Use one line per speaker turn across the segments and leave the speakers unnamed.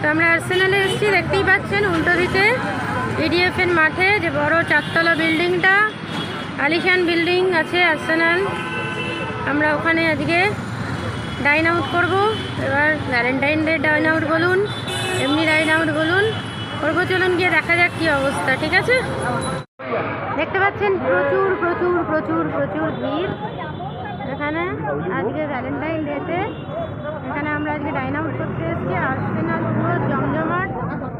তো আমরা আর্সেনালে এসেছি, দেখতেই পাচ্ছেন উল্টো দিকে ইডিএফ এর মাঠে যে বড় 4 তলা বিল্ডিংটা, আলিশান বিল্ডিং আছে আর্সেনাল। আমরা ওখানে আজকে ডাইন আউট করবো। এবার ভ্যালেন্টাইন ডে ডাইন আউট বলুন, এমনি ডাইন আউট বলুন, করবো। চলুন গিয়ে দেখা যাক কী অবস্থা। ঠিক আছে, দেখতে পাচ্ছেন প্রচুর প্রচুর প্রচুর প্রচুর ভিড় এখানে আজকে ভ্যালেন্টাইন ডেতে। এখানে আমরা আজকে ডাইন আউট করতে এসেছি। আর্সেনাল পুরো জমজমাট।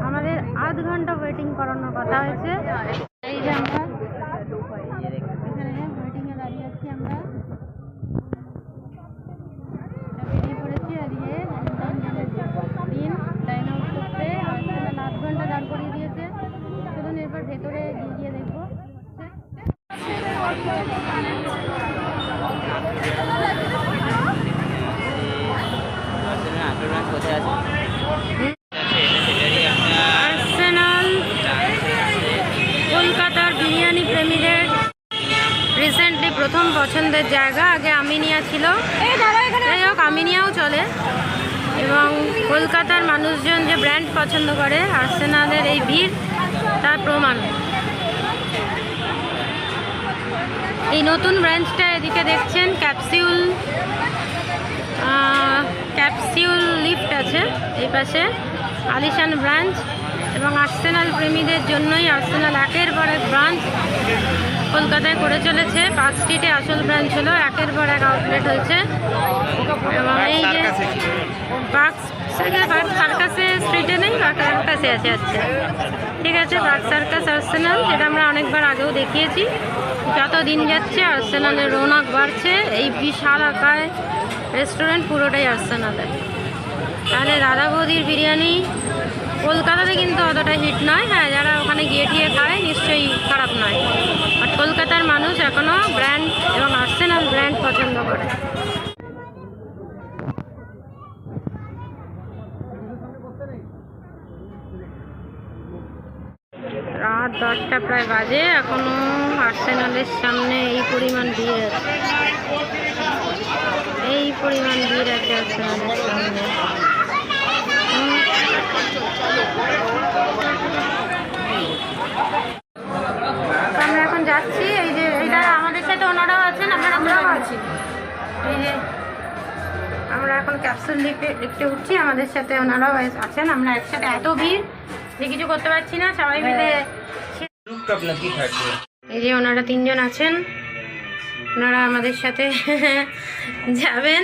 আমাদের আধ ঘন্টা ওয়েটিং করানোর কথা হয়েছে। এই যে আমরা এখানে ওয়েটিংয়ে দাঁড়িয়ে আছি। আমরা বেরিয়ে পড়েছি আজকে ভ্যালেন্টাইন ডের দিন ডাইন আউট করতে। আর্সেনাল আধ ঘন্টা দাঁড় করিয়ে দিয়েছে। চলুন এরপর ভেতরে গিয়ে দেখবো। আর্সেনাল কলকাতার বিরিয়ানি প্রেমীদের রিসেন্টলি প্রথম পছন্দের জায়গা। আগে আমিনিয়া ছিল, যাই হোক আমিনিয়াও চলে। এবং কলকাতার মানুষজন যে ব্র্যান্ড পছন্দ করে, আর্সেনালের এই ভিড় তার প্রমাণ। এই নতুন ব্রাঞ্চটা এদিকে দেখছেন, ক্যাপসিউল লিফট আছে এই পাশে, আলিশান ব্রাঞ্চ। এবং আর্সেনাল প্রেমীদের জন্যই আর্সেনাল একের পর এক ব্রাঞ্চ কলকাতায় করে চলেছে। পার্ক স্ট্রিটে আসল ব্রাঞ্চ হলো, একের পর এক আউটলেট হয়েছে। এবং এই যে পার্ক সার্কাসে স্ট্রিটে নেই, পার্ক সার্কাসে আছে। আচ্ছা ঠিক আছে, পার্ক সার্কাস আর্সেনাল, যেটা আমরা অনেকবার আগেও দেখিয়েছি। যত দিন যাচ্ছে আর্সেনালের রৌনক বাড়ছে। এই বিশাল আকায় রেস্টুরেন্ট পুরোটাই আর্সেনালের। তাহলে দাদা বৌদির বিরিয়ানি কলকাতাতে কিন্তু অতটা হিট নয়। হ্যাঁ, যারা ওখানে গিয়ে টিয়ে খায় নিশ্চয়ই খারাপ নয়, বাট কলকাতার মানুষ এখনও ব্র্যান্ড এবং আর্সেনাল ব্র্যান্ড পছন্দ করে। রাত 10টা প্রায় বাজে, এখনো আর্সেনালের সামনে এই পরিমাণ ভিড় আছে। এই পরিমাণ ভিড় আছে আর্সেনালের সামনে। আমরা এখন যাচ্ছি। এই যে এটা আমাদের সাথে ওনারাও আছেন, আমরাও আছি। এই যে আমরা এখন ক্যাপসুল লিফটে উঠছি, আমাদের সাথে ওনারাও আছেন। আমরা একসাথে এত ভিড় যে কিছু করতে পারছি না, সবাই মিলে। এই যে ওনারা 3 জন আছেন, ওনারা আমাদের সাথে যাবেন।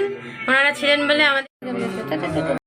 ওনারা ছিলেন বলে আমাদের